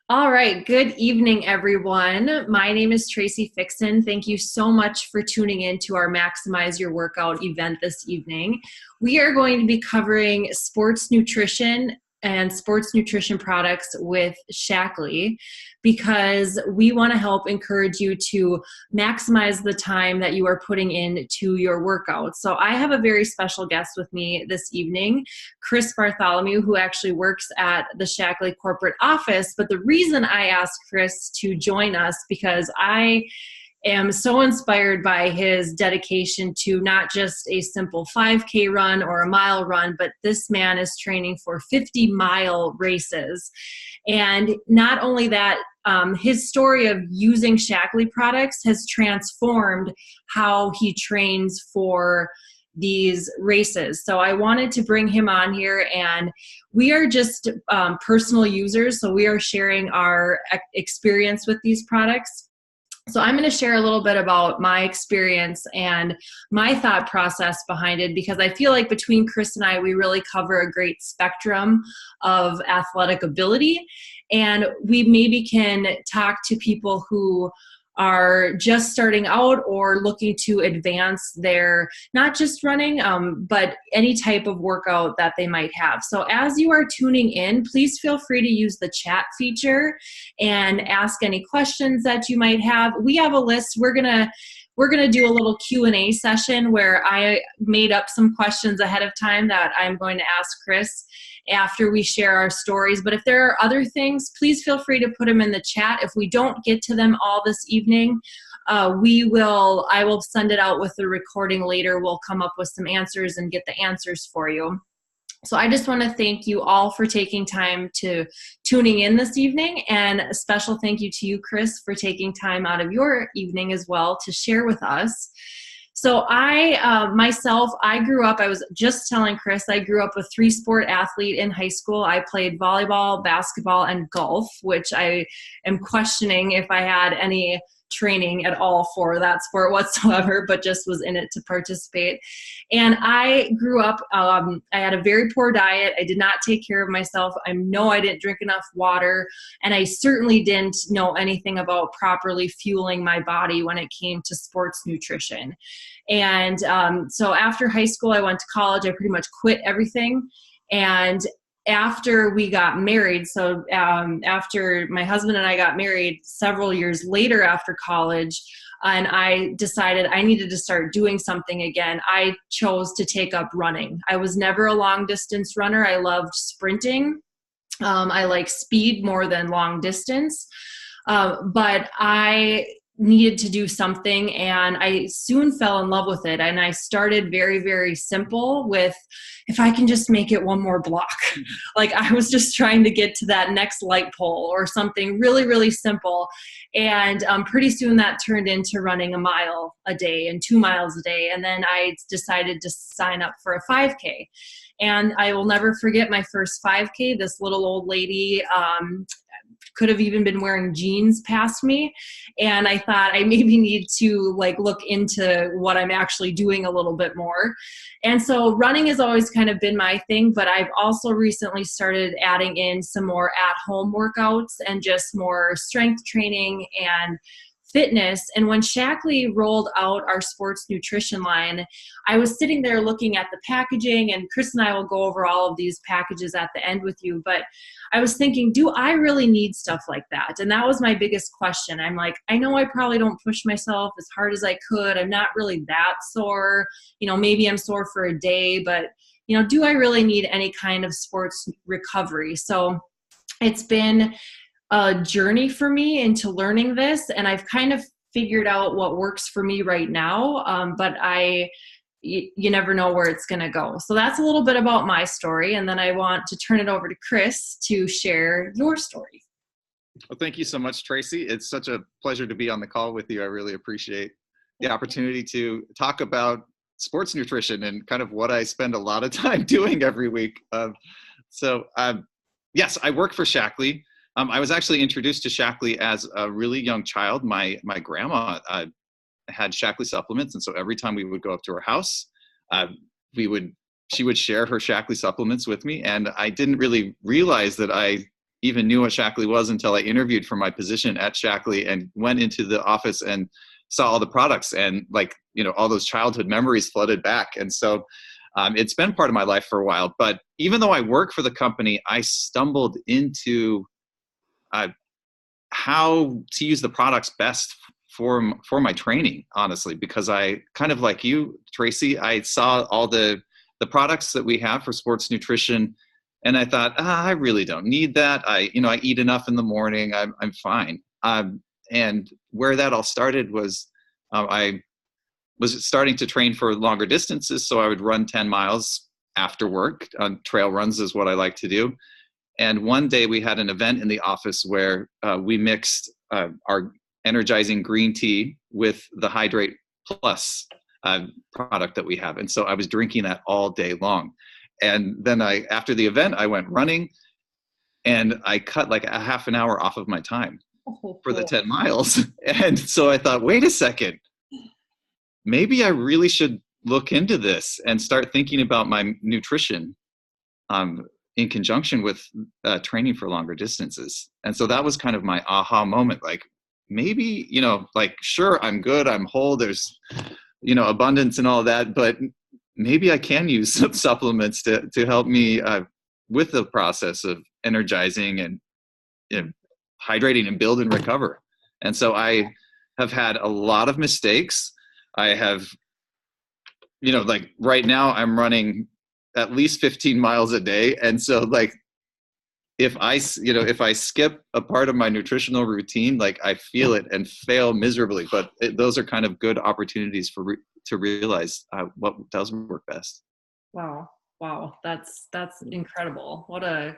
All right. Good evening, everyone. My name is Tracy Fixen. Thank you so much for tuning in to our Maximize Your Workout event this evening. We are going to be covering sports nutrition and sports nutrition products with Shaklee because we want to help encourage you to maximize the time that you are putting into your workouts. So I have a very special guest with me this evening, Chris Bartholomew, who actually works at the Shaklee corporate office. But the reason I asked Chris to join us because I am so inspired by his dedication to not just a simple 5K run or a mile run, but this man is training for 50-mile races. And not only that, his story of using Shaklee products has transformed how he trains for these races. So I wanted to bring him on here, and we are just personal users. So we are sharing our experience with these products. So I'm going to share a little bit about my experience and my thought process behind it, because I feel like between Chris and I, we really cover a great spectrum of athletic ability. And we maybe can talk to people who are just starting out or looking to advance their, not just running, but any type of workout that they might have. So as you are tuning in, please feel free to use the chat feature and ask any questions that you might have. We have a list. We're gonna do a little Q&A session where I made up some questions ahead of time that I'm going to ask Chris after we share our stories. But if there are other things, please feel free to put them in the chat. If we don't get to them all this evening, I will send it out with the recording later. We'll come up with some answers and get the answers for you. So I just want to thank you all for taking time to tuning in this evening, and a special thank you to you, Chris, for taking time out of your evening as well to share with us. So I grew up, I was just telling Chris, I grew up a 3-sport athlete in high school. I played volleyball, basketball, and golf, which I am questioning if I had any training at all for that sport whatsoever, but just was in it to participate. And I grew up, I had a very poor diet. I did not take care of myself. I didn't drink enough water, and I certainly didn't know anything about properly fueling my body when it came to sports nutrition. And so after high school, I went to college. I pretty much quit everything. And after we got married, so after my husband and I got married several years later after college, and I decided I needed to start doing something again, I chose to take up running. I was never a long distance runner. I loved sprinting. I like speed more than long distance. But I needed to do something, and I soon fell in love with it. And I started very, very simple with, if I can just make it one more block. Like I was just trying to get to that next light pole or something really, really simple. And pretty soon that turned into running a mile a day and 2 miles a day. And then I decided to sign up for a 5K. And I will never forget my first 5K. This little old lady could have even been wearing jeans past me. And I thought I maybe need to look into what I'm actually doing a little bit more. And so running has always kind of been my thing, but I've also recently started adding in some more at-home workouts and just more strength training and fitness. And when Shaklee rolled out our sports nutrition line, I was sitting there looking at the packaging, and Chris and I will go over all of these packages at the end with you, but I was thinking, do I really need stuff like that? And that was my biggest question. I'm like, I know I probably don't push myself as hard as I could. I'm not really that sore. Maybe I'm sore for a day, but do I really need any kind of sports recovery? So it's been a journey for me into learning this, and I've kind of figured out what works for me right now, but you never know where it's going to go. So that's a little bit about my story, and then I want to turn it over to Chris to share your story. Well, thank you so much, Tracy. It's such a pleasure to be on the call with you. I really appreciate the opportunity to talk about sports nutrition and kind of what I spend a lot of time doing every week. Yes, I work for Shaklee. I was actually introduced to Shaklee as a really young child. My grandma had Shaklee supplements, and so every time we would go up to her house, she would share her Shaklee supplements with me, and I didn't really realize that I even knew what Shaklee was until I interviewed for my position at Shaklee and went into the office and saw all the products, and like, all those childhood memories flooded back. And so it's been part of my life for a while. But even though I work for the company, I stumbled into how to use the products best for my training, honestly, because I kind of like you, Tracy, I saw all the products that we have for sports nutrition, and I thought, I really don't need that. I eat enough in the morning. I'm fine. And where that all started was I was starting to train for longer distances. So I would run 10 miles after work. Trail runs is what I like to do. And one day we had an event in the office where we mixed our energizing green tea with the Hydrate Plus product that we have. And so I was drinking that all day long. And then after the event, I went running, and I cut like a half an hour off of my time for the 10 miles. And so I thought, wait a second, maybe I really should look into this and start thinking about my nutrition in conjunction with training for longer distances. And so that was kind of my aha moment. Like, maybe, sure, I'm good, I'm whole, there's, abundance and all that, but maybe I can use some supplements to help me with the process of energizing and hydrating and build and recover. And so I have had a lot of mistakes. I have, like right now I'm running at least 15 miles a day. And so like, if I skip a part of my nutritional routine, like I feel it and fail miserably, but those are kind of good opportunities to realize what does work best. Wow. That's incredible. What a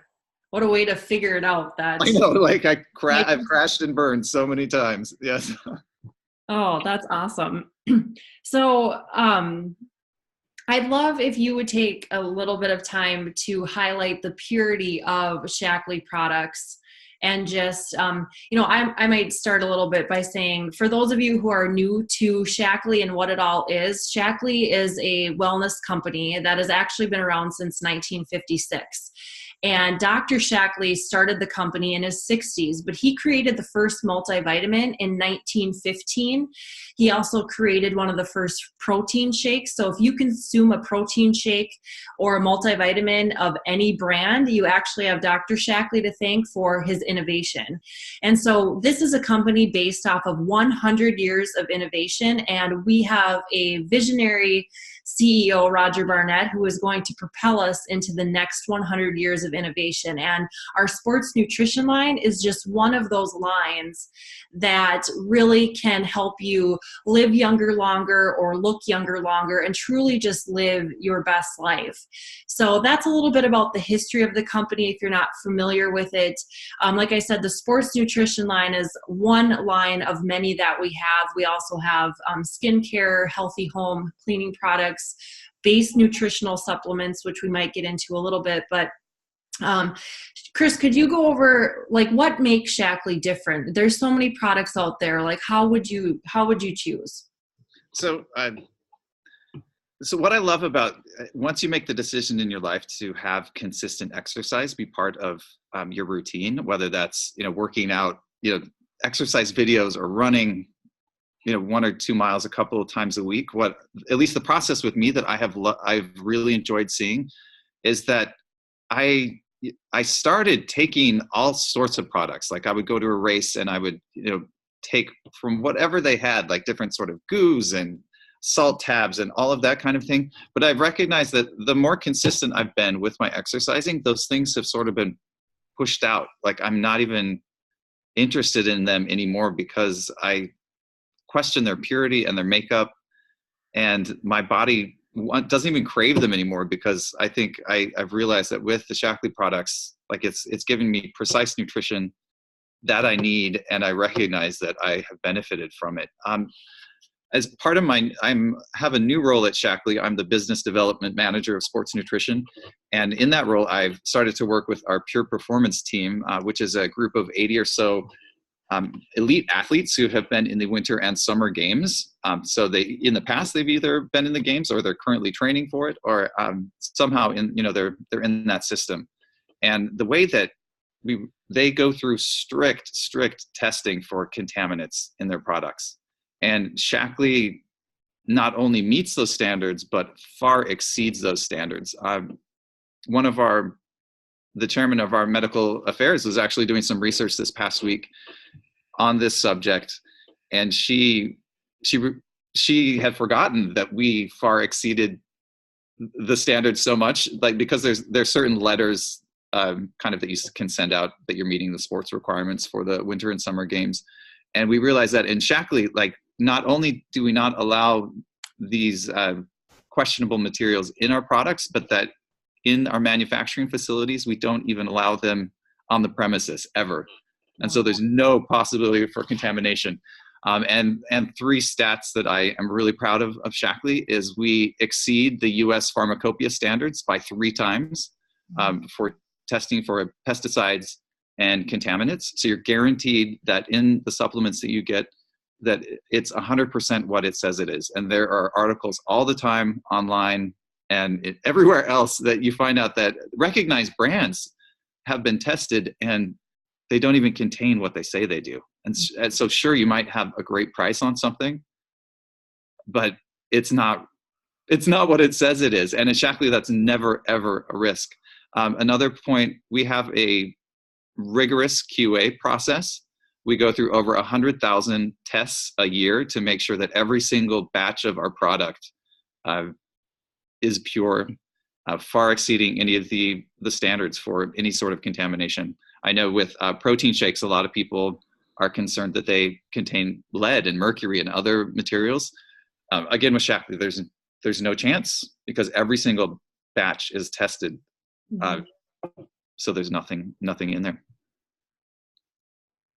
way to figure it out. That I know, like I've crashed and burned so many times. Yes. Oh, that's awesome. So, I'd love if you would take a little bit of time to highlight the purity of Shaklee products. And just, I might start a little bit by saying, for those of you who are new to Shaklee and what it all is, Shaklee is a wellness company that has actually been around since 1956. And Dr. Shaklee started the company in his 60s, but he created the first multivitamin in 1915. He also created one of the first protein shakes. So if you consume a protein shake or a multivitamin of any brand, you actually have Dr. Shaklee to thank for his innovation. And so this is a company based off of 100 years of innovation, and we have a visionary CEO, Roger Barnett, who is going to propel us into the next 100 years of innovation. And our sports nutrition line is just one of those lines that really can help you live younger longer or look younger longer and truly just live your best life. So that's a little bit about the history of the company if you're not familiar with it. Like I said, the sports nutrition line is one line of many that we have. We also have skincare, healthy home cleaning products, base nutritional supplements, which we might get into a little bit. But Chris, could you go over like what makes Shaklee different? There's so many products out there. Like how would you choose? So what I love about once you make the decision in your life to have consistent exercise be part of your routine, whether that's working out, exercise videos or running 1 or 2 miles a couple of times a week, what at least the process with me that I've really enjoyed seeing is that I started taking all sorts of products. Like I would go to a race and I would take from whatever they had, like different sort of goos and salt tabs and all of that kind of thing. But I've recognized that the more consistent I've been with my exercising, those things have sort of been pushed out. Like I'm not even interested in them anymore because I question their purity and their makeup, and my body doesn't even crave them anymore because I think I've realized that with the Shaklee products, like it's giving me precise nutrition that I need, and I recognize that I have benefited from it. As part of I have a new role at Shaklee. I'm the business development manager of sports nutrition. And in that role, I've started to work with our Pure Performance team, which is a group of 80 or so elite athletes who have been in the winter and summer games. So in the past, they've either been in the games or they're currently training for it, or somehow they're in that system. And the way that we they go through strict testing for contaminants in their products. And Shaklee not only meets those standards, but far exceeds those standards. The chairman of our medical affairs was actually doing some research this past week on this subject, and she had forgotten that we far exceeded the standards so much, like, because there's certain letters kind of that you can send out that you're meeting the sports requirements for the winter and summer games. And we realized that in Shaklee, like, not only do we not allow these questionable materials in our products, but that in our manufacturing facilities, we don't even allow them on the premises ever. And so there's no possibility for contamination. And 3 stats that I am really proud of Shaklee is we exceed the US pharmacopoeia standards by 3 times for testing for pesticides and contaminants. So you're guaranteed that in the supplements that you get, that it's 100% what it says it is. And there are articles all the time online and everywhere else that you find out that recognized brands have been tested and they don't even contain what they say they do. And so sure, you might have a great price on something, but it's not what it says it is. And in Shaklee, that's never, ever a risk. Another point, we have a rigorous QA process. We go through over 100,000 tests a year to make sure that every single batch of our product is pure, far exceeding any of the standards for any sort of contamination. I know with protein shakes, a lot of people are concerned that they contain lead and mercury and other materials. Again, with Shaklee, there's no chance because every single batch is tested. So there's nothing in there.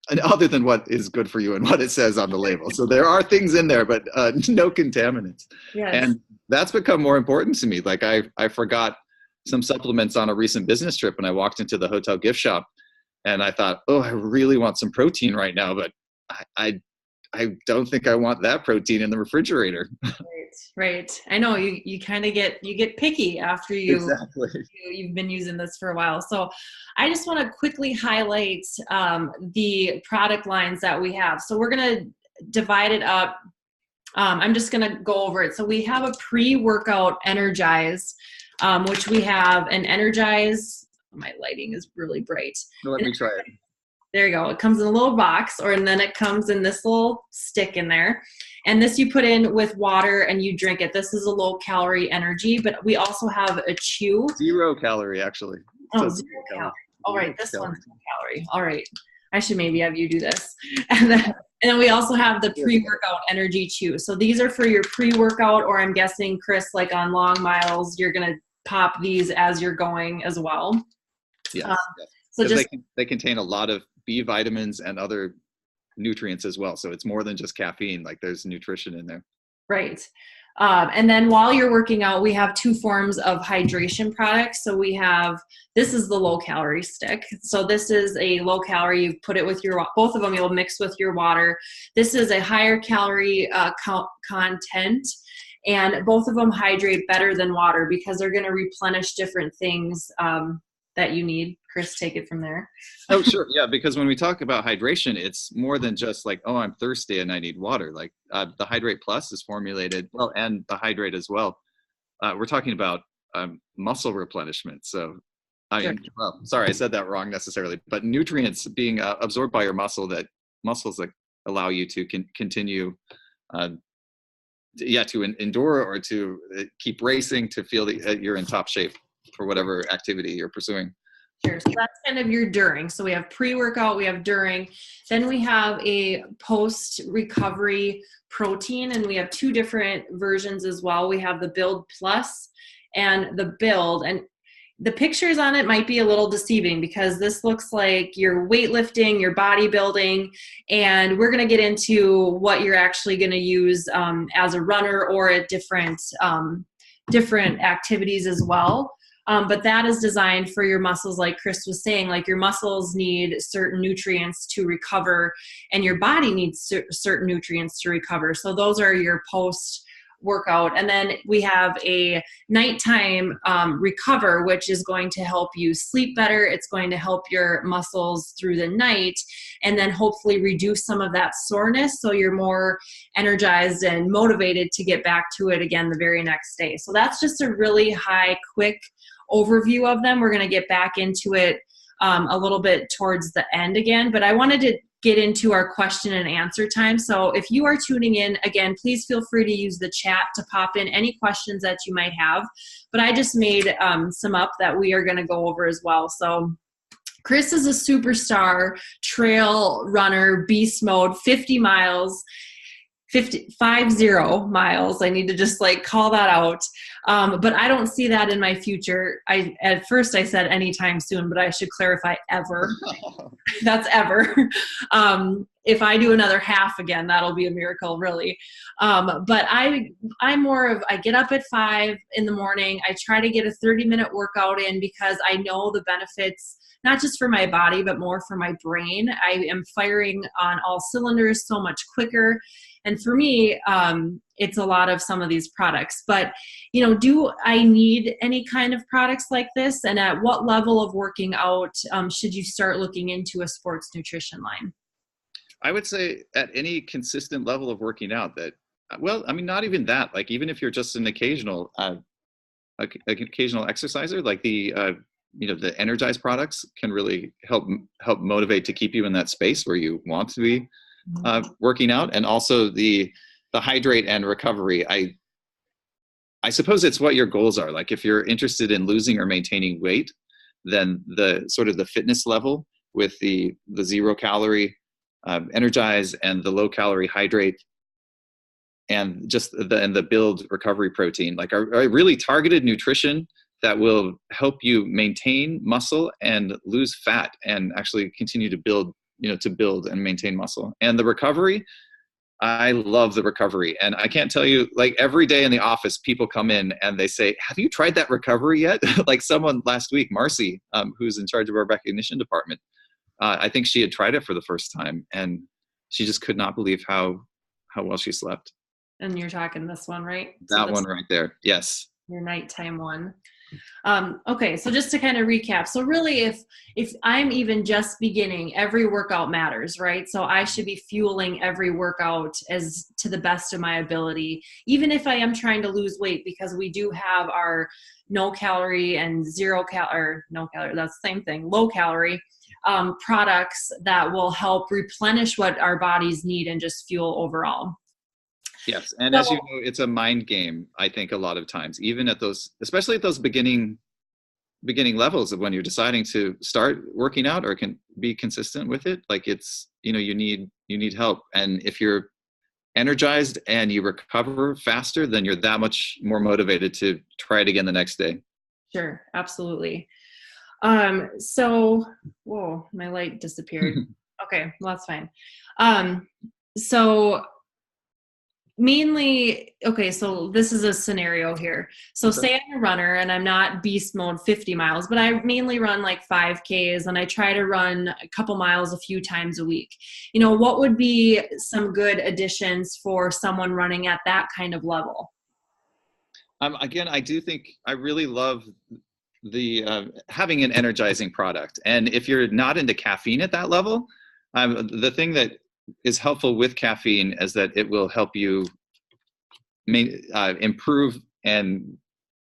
And other than what is good for you and what it says on the label. So there are things in there, but no contaminants. Yes. And that's become more important to me. Like I forgot some supplements on a recent business trip and I walked into the hotel gift shop and I thought, oh, I really want some protein right now, but I don't think I want that protein in the refrigerator. Right. I know you kind of get picky after you've been using this for a while. So I just want to quickly highlight the product lines that we have. So we're going to divide it up. I'm just going to go over it. So we have a pre-workout Energize, which we have an Energize. My lighting is really bright. Let me try it. There you go. It comes in a little box, and then it comes in this little stick in there. And this you put in with water and you drink it. This is a low-calorie energy, but we also have a chew. 0 calorie, actually. Oh, 0 calorie. All right, this one's 0 calorie. All right. I should maybe have you do this. And then we also have the pre-workout energy chew. So these are for your pre-workout, or I'm guessing, Chris, like on long miles, you're going to pop these as you're going as well. Yes. So they contain a lot of B vitamins and other nutrients as well. So it's more than just caffeine, like there's nutrition in there. Right. And then while you're working out, we have 2 forms of hydration products. So this is the low calorie stick. So this is a low calorie, you put it with both of them, you'll mix with your water. This is a higher calorie content, and both of them hydrate better than water because they're going to replenish different things that you need. Chris, take it from there. Oh, sure. Yeah, because when we talk about hydration, it's more than just like, oh, I'm thirsty and I need water. Like the Hydrate Plus is formulated, well, and the Hydrate as well. We're talking about muscle replenishment. So, well, sorry, I said that wrong necessarily, but nutrients being absorbed by your muscles that allow you to continue, to endure or to keep racing, to feel that you're in top shape for whatever activity you're pursuing. Sure. So that's kind of your during. So we have pre-workout, we have during, then we have a post-recovery protein, and we have 2 different versions as well. We have the Build Plus and the Build, and the pictures on it might be a little deceiving because this looks like you're weightlifting, you're bodybuilding, and we're going to get into what you're actually going to use as a runner or at different activities as well. But that is designed for your muscles, like Chris was saying, like your muscles need certain nutrients to recover and your body needs certain nutrients to recover. So those are your post workout. And then we have a nighttime recover, which is going to help you sleep better. It's going to help your muscles through the night, and then hopefully reduce some of that soreness so you're more energized and motivated to get back to it again the very next day. So that's just a really high, quick overview of them. We're going to get back into it a little bit towards the end again, but I wanted to get into our question and answer time. So if you are tuning in, again, please feel free to use the chat to pop in any questions that you might have. But I just made some up that we are going to go over as well. So Chris is a superstar trail runner, beast mode, 50 miles. 50 miles. I need to just like call that out. But I don't see that in my future. At first I said anytime soon, but I should clarify ever. That's ever. If I do another half again, that'll be a miracle, really. But I'm more of, I get up at 5 in the morning. I try to get a 30-minute workout in because I know the benefits, not just for my body, but more for my brain. I am firing on all cylinders so much quicker. And for me, it's a lot of some of these products. But, do I need any kind of products like this? And at what level of working out should you start looking into a sports nutrition line? I would say at any consistent level of working out that, well, I mean, not even that, like, even if you're just an occasional exerciser, like the energized products can really help motivate to keep you in that space where you want to be working out. And also the hydrate and recovery. I suppose it's what your goals are. Like if you're interested in losing or maintaining weight, then the sort of the fitness level with the 0 calorie energize and the low calorie hydrate and just the build recovery protein, like are really targeted nutrition that will help you maintain muscle and lose fat and actually continue to build and maintain muscle. And the recovery, I love the recovery. And I can't tell you, like every day in the office, people come in and they say, have you tried that recovery yet? Like someone last week, Marcy, who's in charge of our recognition department, I think she had tried it for the first time and she just could not believe how well she slept. And you're talking this one, right? That one right there. Yes. Your nighttime one. Okay, so just to kind of recap, so really if I'm even just beginning, every workout matters, right? So I should be fueling every workout as to the best of my ability, even if I am trying to lose weight, because we do have our no calorie and no calorie, that's the same thing, low calorie products that will help replenish what our bodies need and just fuel overall. Yes, and as you know, it's a mind game, I think, a lot of times, even at those, especially at those beginning levels of when you're deciding to start working out or can be consistent with it. Like it's, you need help. And if you're energized and you recover faster, then you're that much more motivated to try it again the next day. Sure, absolutely. So, whoa, my light disappeared. Okay, well, that's fine. So mainly, okay, so this is a scenario here. So say I'm a runner and I'm not beast mode 50 miles, but I mainly run like 5Ks and I try to run a couple miles a few times a week. What would be some good additions for someone running at that kind of level? Again, I do think I really love the having an energizing product. And if you're not into caffeine at that level, the thing that is helpful with caffeine is that it will help you improve and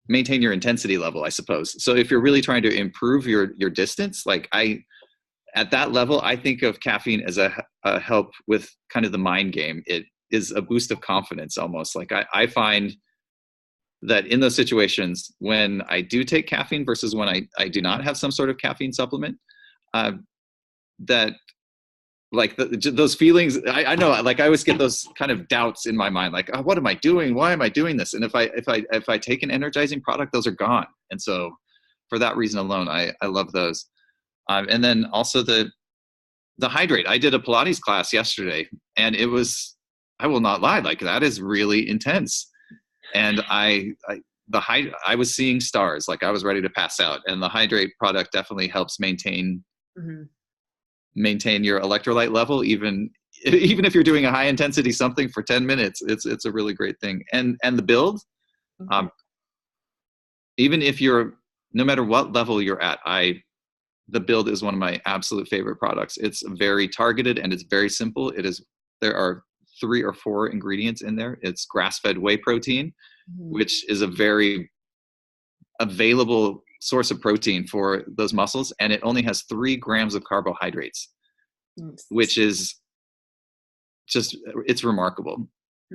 maintain your intensity level, I suppose. So if you're really trying to improve your distance, like at that level, I think of caffeine as a help with kind of the mind game. It is a boost of confidence almost. Like I find that in those situations when I do take caffeine versus when I do not have some sort of caffeine supplement, that like those feelings, I know, like I always get those kind of doubts in my mind, like, oh, what am I doing? Why am I doing this? And if I take an energizing product, those are gone. And so for that reason alone, I love those. And then also the hydrate. I did a Pilates class yesterday and it was, I will not lie, like that is really intense. And I was seeing stars, like I was ready to pass out. And the hydrate product definitely helps maintain your electrolyte level, even even if you're doing a high intensity something for 10 minutes, it's a really great thing. And the build, even if you're, no matter what level you're at, the build is one of my absolute favorite products. It's very targeted and it's very simple. There are 3 or 4 ingredients in there. It's grass-fed whey protein, which is a very available source of protein for those muscles. And it only has 3 grams of carbohydrates, which is just, it's remarkable.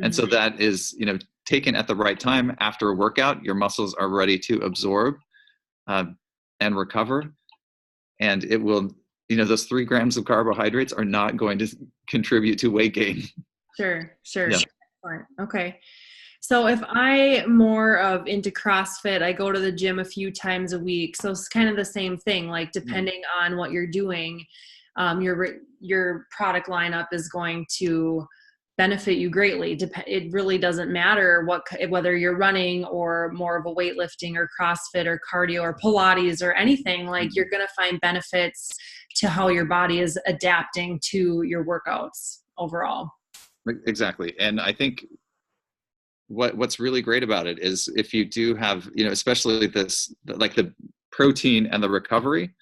And so that is, taken at the right time after a workout, your muscles are ready to absorb and recover. And it will, those 3 grams of carbohydrates are not going to contribute to weight gain. Sure. Yeah. Okay. So if I'm more of into CrossFit, I go to the gym a few times a week. So it's kind of the same thing, like depending on what you're doing, your product lineup is going to benefit you greatly. It really doesn't matter whether you're running or more of a weightlifting or CrossFit or cardio or Pilates or anything, like you're going to find benefits to how your body is adapting to your workouts overall. Exactly. And I think what's really great about it is if you do have, especially this, like the protein and the recovery,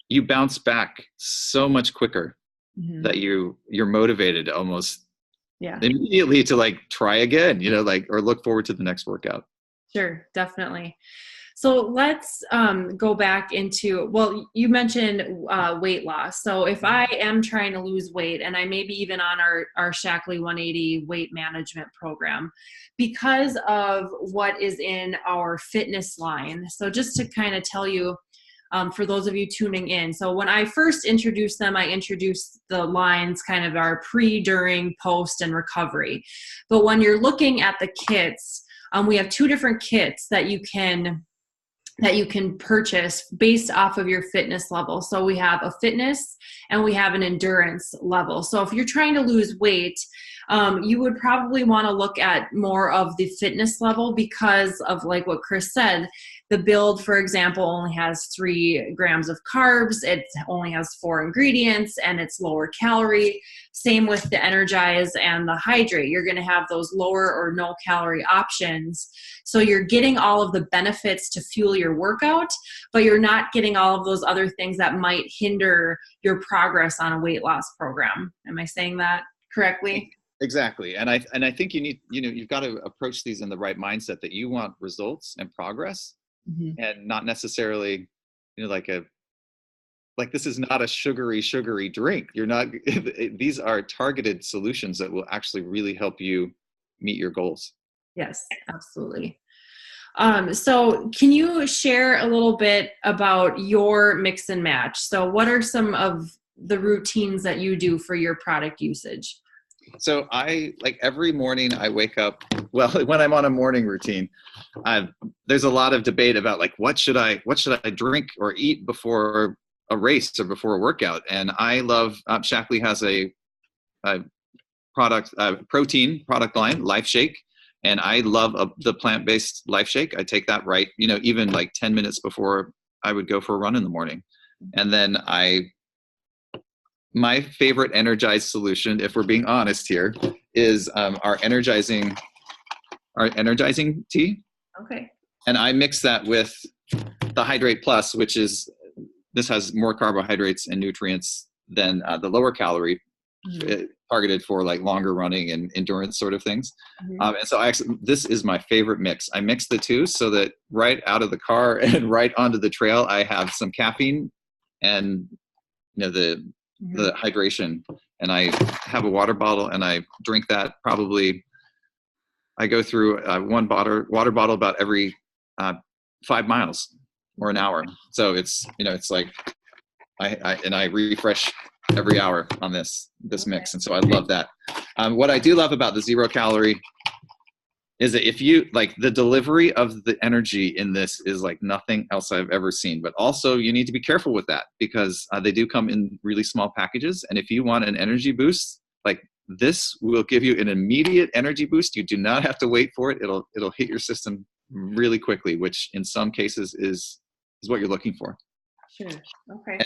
you bounce back so much quicker that you're motivated almost immediately to like try again, or look forward to the next workout. Sure, definitely. So let's go back into, well, you mentioned weight loss. So if I am trying to lose weight and I may be even on our Shaklee 180 weight management program because of what is in our fitness line. So just to kind of tell you, for those of you tuning in. So when I first introduced them, I introduced the lines kind of our pre, during, post, and recovery. But when you're looking at the kits, we have 2 different kits that you can purchase based off of your fitness level. So we have a fitness and we have an endurance level. So if you're trying to lose weight, you would probably want to look at more of the fitness level because of like what Chris said. The build, for example, only has 3 grams of carbs. It only has 4 ingredients and it's lower calorie. Same with the energize and the hydrate. You're going to have those lower or no calorie options. So you're getting all of the benefits to fuel your workout, but you're not getting all of those other things that might hinder your progress on a weight loss program. Am I saying that correctly? Exactly. And I think you need, you've got to approach these in the right mindset that you want results and progress and not necessarily, like this is not a sugary drink. You're not, these are targeted solutions that will actually really help you meet your goals. Yes, absolutely. So can you share a little bit about your mix and match? So what are some of the routines that you do for your product usage? So every morning I wake up, well, when I'm on a morning routine, there's a lot of debate about like, what should I drink or eat before a race or before a workout? And I love, Shaklee has a protein product line, Life Shake. And I love the plant-based Life Shake. I take that even like 10 minutes before I would go for a run in the morning. And then my favorite energized solution, if we're being honest here, is our energizing tea. Okay. And I mix that with the Hydrate Plus, this has more carbohydrates and nutrients than the lower calorie, targeted for like longer running and endurance sort of things. And so this is my favorite mix. I mix the 2 so that right out of the car and right onto the trail, I have some caffeine and the hydration, and I have a water bottle and I drink that I go through one water bottle about every 5 miles or an hour. So it's like I refresh every hour on this mix. And so I love that. What I do love about the 0 calorie is that if you like, the delivery of the energy in this is like nothing else I've ever seen, but also you need to be careful with that because they do come in really small packages. And if you want an energy boost, like this will give you an immediate energy boost. You do not have to wait for it. It'll hit your system really quickly, which in some cases is what you're looking for. Sure. Okay.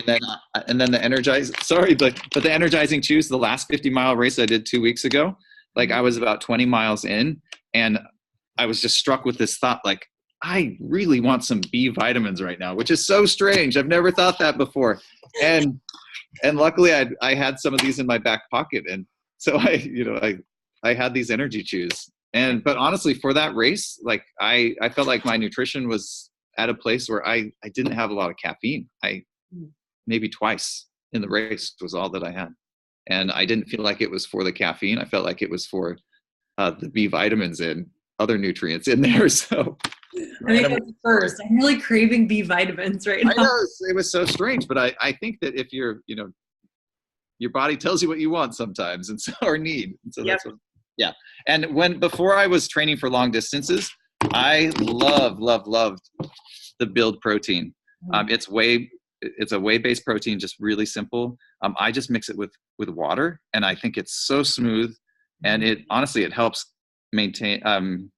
And then the but the energizing chews, the last 50-mile race I did 2 weeks ago, like I was about 20 miles in, and I was just struck with this thought, like, I really want some B vitamins right now, which is so strange. I've never thought that before. And luckily I had some of these in my back pocket. And so I had these energy chews. But honestly, for that race, like I felt like my nutrition was at a place where I didn't have a lot of caffeine. Maybe twice in the race was all that I had. And I didn't feel like it was for the caffeine. I felt like it was for the B vitamins and other nutrients in there. So I think that's first. I'm really craving B vitamins right now. I know, it was so strange, but I think that if you're, your body tells you what you want sometimes, and so, or need. And so that's what, yeah. And before I was training for long distances, I loved the Build protein. It's a whey-based protein, just really simple. I just mix it with water, and I think it's so smooth, and it helps maintain,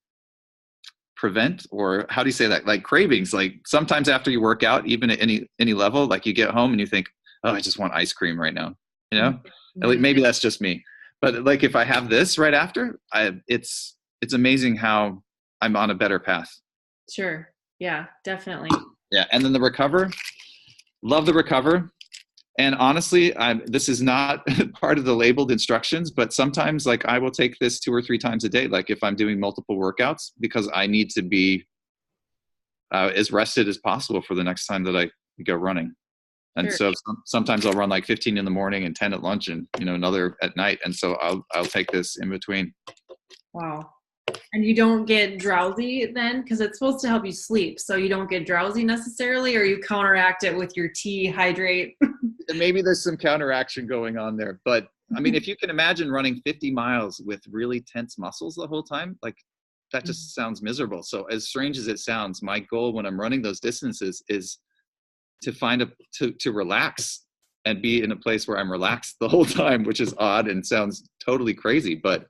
prevent, or how do you say that? Like cravings. Like sometimes after you work out, even at any level, like you get home and you think, oh, I just want ice cream right now. Maybe that's just me, but like if I have this right after, it's amazing how I'm on a better path. Sure. Yeah, definitely. Yeah. And then the Recover, love the Recover. And honestly, this is not part of the labeled instructions, but sometimes like I will take this 2 or 3 times a day, like if I'm doing multiple workouts, because I need to be as rested as possible for the next time that I go running. And so sometimes I'll run like 15 in the morning and 10 at lunch, and another at night. And so I'll take this in between. Wow. And you don't get drowsy then, because it's supposed to help you sleep. So you don't get drowsy necessarily, or you counteract it with your tea, hydrate. Maybe there's some counteraction going on there, but I mean, if you can imagine running 50 miles with really tense muscles the whole time, like that just sounds miserable. So as strange as it sounds, my goal when I'm running those distances is to find to relax and be in a place where I'm relaxed the whole time, which is odd and sounds totally crazy, but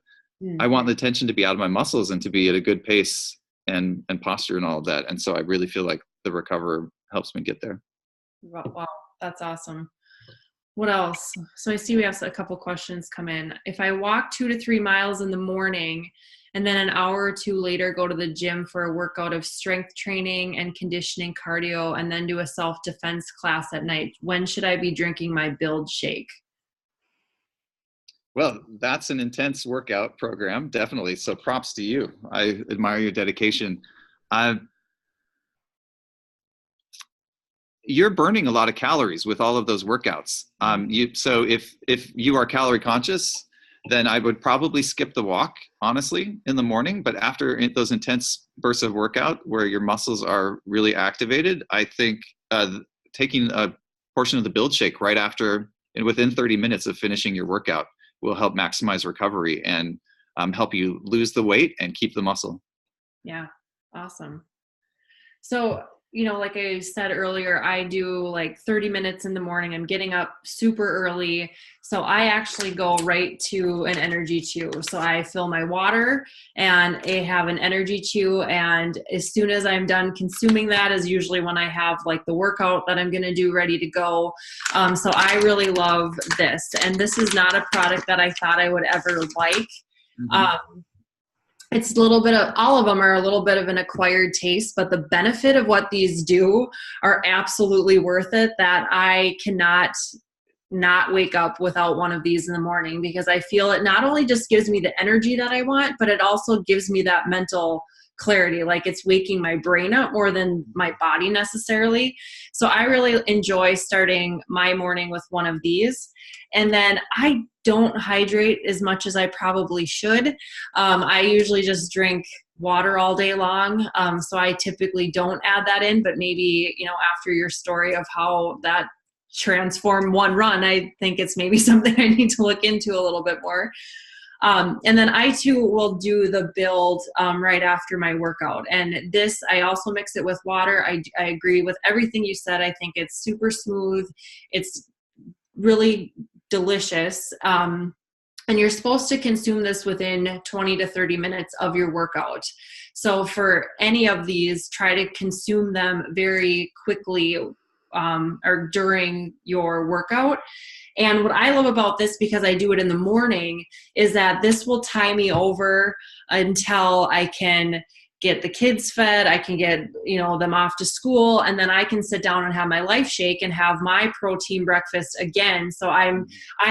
I want the tension to be out of my muscles and to be at a good pace and posture and all of that. And so I really feel like the Recover helps me get there. Wow, that's awesome. What else? So I see we have a couple questions come in. If I walk 2 to 3 miles in the morning and then an hour or 2 later go to the gym for a workout of strength training and conditioning cardio, and then do a self-defense class at night, when should I be drinking my Build shake? Well, that's an intense workout program, definitely. So props to you. I admire your dedication. You're burning a lot of calories with all of those workouts. So if you are calorie conscious, then I would probably skip the walk, honestly, in the morning. But after those intense bursts of workout where your muscles are really activated, I think taking a portion of the Build shake right after and within 30 minutes of finishing your workout will help maximize recovery and help you lose the weight and keep the muscle. Yeah, awesome. So, like I said earlier, I do like 30 minutes in the morning. I'm getting up super early. So I actually go right to an energy chew. So I fill my water and I have an energy chew. And as soon as I'm done consuming that is usually when I have like the workout that I'm going to do ready to go. So I really love this. And this is not a product that I thought I would ever like. It's a little bit of, all of them are a little bit of an acquired taste, but the benefit of what these do are absolutely worth it, that I cannot not wake up without one of these in the morning, because I feel it not only just gives me the energy that I want, but it also gives me that mental clarity. Like it's waking my brain up more than my body necessarily. So I really enjoy starting my morning with one of these. And then I don't hydrate as much as I probably should. I usually just drink water all day long. So I typically don't add that in, but maybe, after your story of how that transformed one run, I think it's maybe something I need to look into a little bit more. And then I too will do the Build right after my workout. And this, I also mix it with water. I agree with everything you said. I think it's super smooth. It's really delicious. And you're supposed to consume this within 20 to 30 minutes of your workout. So for any of these, try to consume them very quickly or during your workout. And what I love about this, because I do it in the morning, is that this will tie me over until I can get the kids fed, I can get, them off to school, and then I can sit down and have my life shake and have my protein breakfast again. So I'm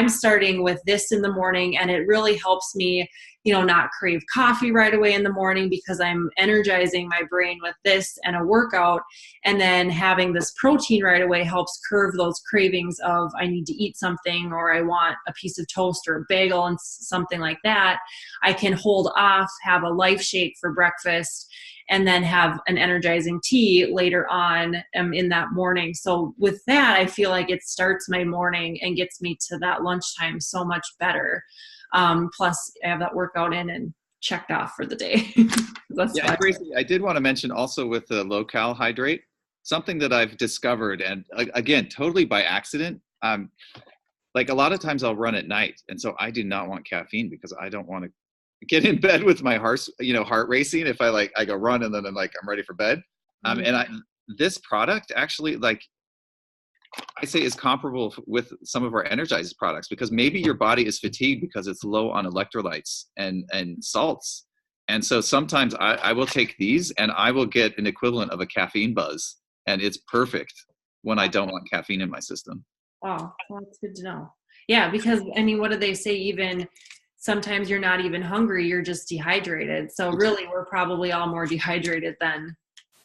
starting with this in the morning, and it really helps me, not crave coffee right away in the morning, because I'm energizing my brain with this and a workout. And then having this protein right away helps curb those cravings of I need to eat something, or I want a piece of toast or a bagel and something like that. I can hold off, have a life shake for breakfast, and then have an energizing tea later on in that morning. So with that, I feel like it starts my morning and gets me to that lunchtime so much better. Plus, I have that workout in and checked off for the day. That's yeah, Tracy, I did want to mention also with the low cal hydrate, something that I've discovered, and again, totally by accident. Like a lot of times I'll run at night, and so I do not want caffeine because I don't want to get in bed with my heart racing. If I go run and then I'm ready for bed. This product actually, I say, is comparable with some of our energized products, because maybe your body is fatigued because it's low on electrolytes and salts. And so sometimes I will take these and I will get an equivalent of a caffeine buzz, and it's perfect when I don't want caffeine in my system. Wow, well, that's good to know. Yeah, because what do they say? Even sometimes you're not even hungry, you're just dehydrated. So really, we're probably all more dehydrated than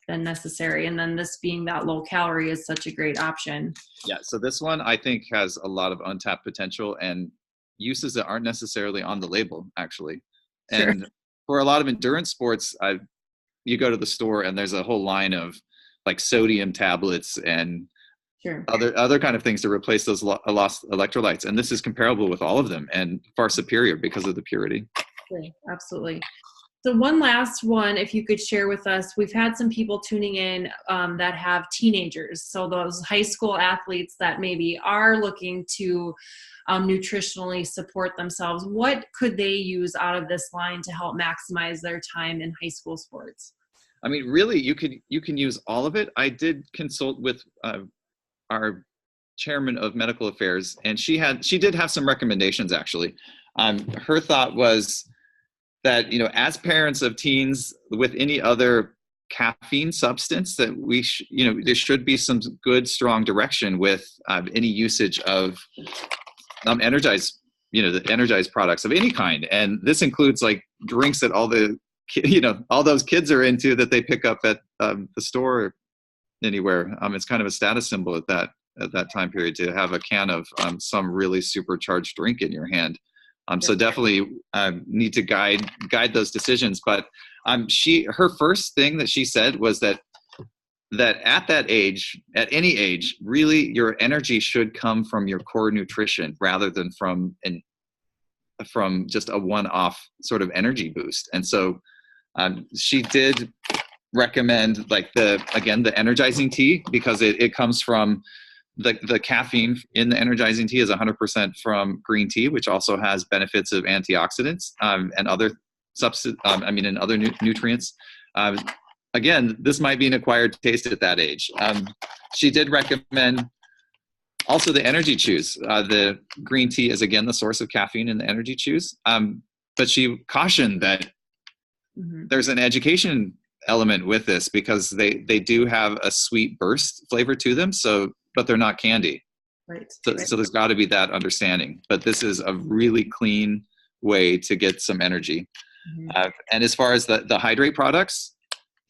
necessary. And then this being that low calorie is such a great option. Yeah, so this one I think has a lot of untapped potential and uses that aren't necessarily on the label, actually. Sure. And for a lot of endurance sports, you go to the store and there's a whole line of sodium tablets and sure. other kind of things to replace those lost electrolytes. And this is comparable with all of them and far superior because of the purity. Sure, absolutely. So one last one, if you could share with us, we've had some people tuning in that have teenagers. So those high school athletes that maybe are looking to nutritionally support themselves, what could they use out of this line to help maximize their time in high school sports? Really, you can use all of it. I did consult with our chairman of medical affairs, and she did have some recommendations, actually. Her thought was that, as parents of teens with any other caffeine substance, that there should be some good, strong direction with any usage of the energized products of any kind. And this includes drinks that all those kids are into that they pick up at the store or anywhere. It's kind of a status symbol at that time period to have a can of some really supercharged drink in your hand. So definitely need to guide those decisions. But her first thing that she said was that at that age, at any age, really your energy should come from your core nutrition rather than from just a one-off sort of energy boost. And so she did recommend the energizing tea, because it comes from the caffeine in the energizing tea is 100% from green tea, which also has benefits of antioxidants and other and other nutrients. Again, this might be an acquired taste at that age. She did recommend also the energy chews. The green tea is, again, the source of caffeine in the energy chews. But she cautioned that there's an education element with this, because they do have a sweet burst flavor to them. But they're not candy. Right. So there's got to be that understanding. But this is a really clean way to get some energy. And as far as the hydrate products,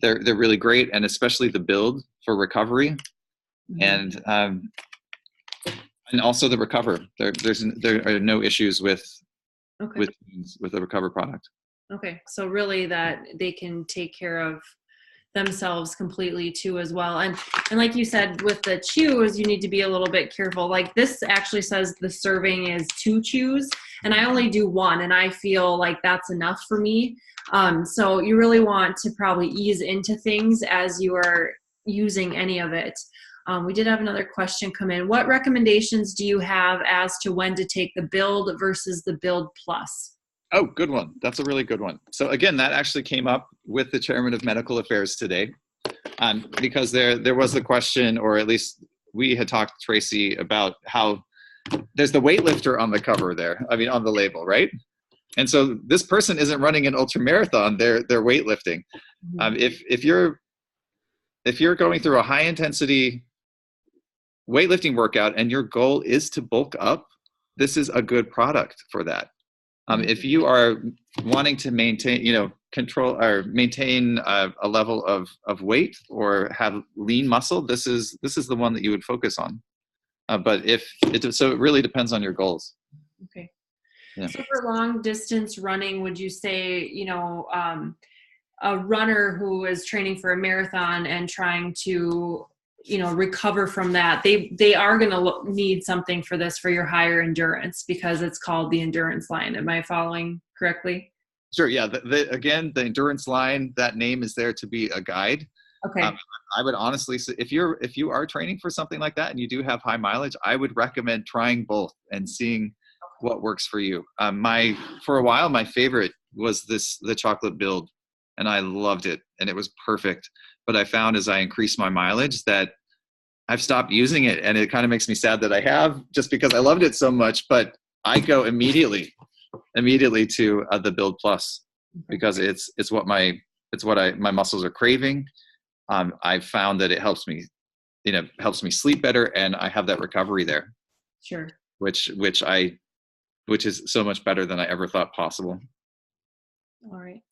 they're really great, and especially the build for recovery, and also the recover. There are no issues with the recover product. Okay, so really that they can take care of themselves completely too as well. And like you said, with the chews, you need to be a little bit careful. This actually says the serving is 2 chews, and I only do 1, and I feel like that's enough for me. So you really want to probably ease into things as you are using any of it. We did have another question come in. What recommendations do you have as to when to take the Build versus the Build Plus? Oh, good one. That's a really good one. So again, that actually came up with the chairman of medical affairs today, because there was the question, or at least we had talked to Tracy about how there's the weightlifter on the cover there. I mean, on the label, right? And so this person isn't running an ultra marathon; they're weightlifting. If you're going through a high intensity weightlifting workout and your goal is to bulk up, this is a good product for that. If you are wanting to maintain, control or maintain a level of weight or have lean muscle, this is the one that you would focus on. But so it really depends on your goals. Okay. Yeah. So for long distance running, would you say, a runner who is training for a marathon and trying to, recover from that, they are going to need something for this for your higher endurance, because it's called the endurance line. Am I following correctly? Sure. Yeah. Again, the endurance line, that name is there to be a guide. Okay. I would honestly say if you are training for something like that and you do have high mileage, I would recommend trying both and seeing what works for you. For a while, my favorite was the chocolate build, and I loved it and it was perfect. But I found as I increased my mileage that I've stopped using it, and it kind of makes me sad that I have, just because I loved it so much. But I go immediately to the Build Plus, because it's what my muscles are craving. I've found that it helps me sleep better, and I have that recovery there. Sure. Which is so much better than I ever thought possible. All right.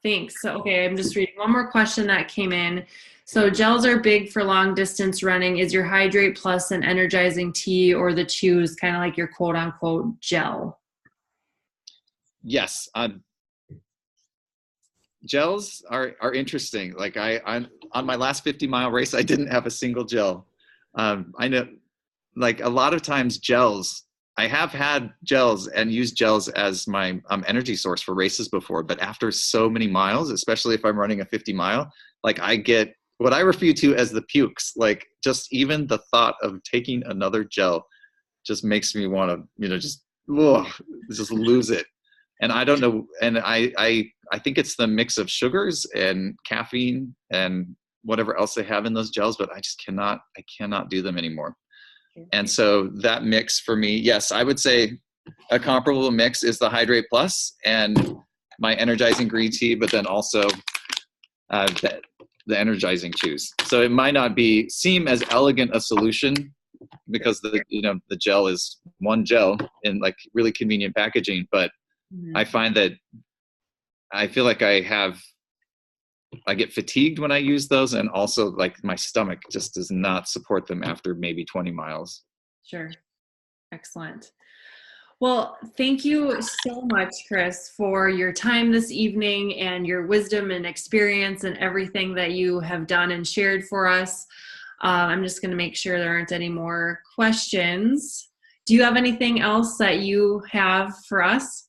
Thanks. So, okay, I'm just reading one more question that came in. So gels are big for long distance running. Is your Hydrate Plus an energizing tea, or the chews kind of like your quote unquote gel? Yes. Gels are interesting. Like I'm on my last 50-mile race, I didn't have a single gel. I know, like, a lot of times gels, I have had gels and used gels as my energy source for races before, but after so many miles, especially if I'm running a 50-mile, like, I get what I refer to as the pukes. Like, just even the thought of taking another gel just makes me want to, just lose it. And I don't know. And I think it's the mix of sugars and caffeine and whatever else they have in those gels, but I cannot do them anymore. And so that mix for me, yes, I would say a comparable mix is the Hydrate Plus and my energizing green tea, but then also the energizing chews. So it might not seem as elegant a solution, because the gel is one gel in like really convenient packaging, but I find that I feel like I get fatigued when I use those, and also like my stomach just does not support them after maybe 20 miles. Sure. Excellent. Well, thank you so much, Chris, for your time this evening and your wisdom and experience and everything that you have done and shared for us. I'm just going to make sure there aren't any more questions. Do you have anything else that you have for us?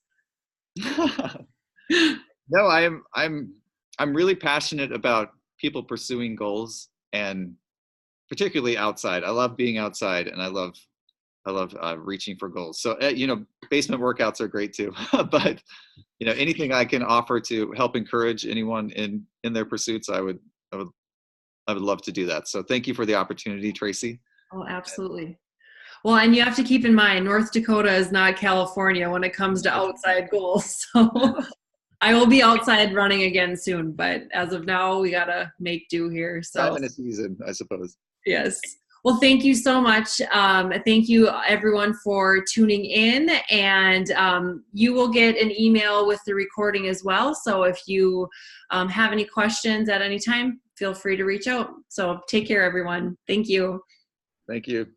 No, I'm really passionate about people pursuing goals, and particularly outside. I love being outside, and I love reaching for goals. So basement workouts are great too, but anything I can offer to help encourage anyone in their pursuits, I would love to do that. So thank you for the opportunity, Tracy. Oh, absolutely. Well, and you have to keep in mind, North Dakota is not California when it comes to outside goals. So I will be outside running again soon, but as of now, we got to make do here. So time in a season, I suppose. Yes. Well, thank you so much. Thank you, everyone, for tuning in. And you will get an email with the recording as well. So if you have any questions at any time, feel free to reach out. So take care, everyone. Thank you. Thank you.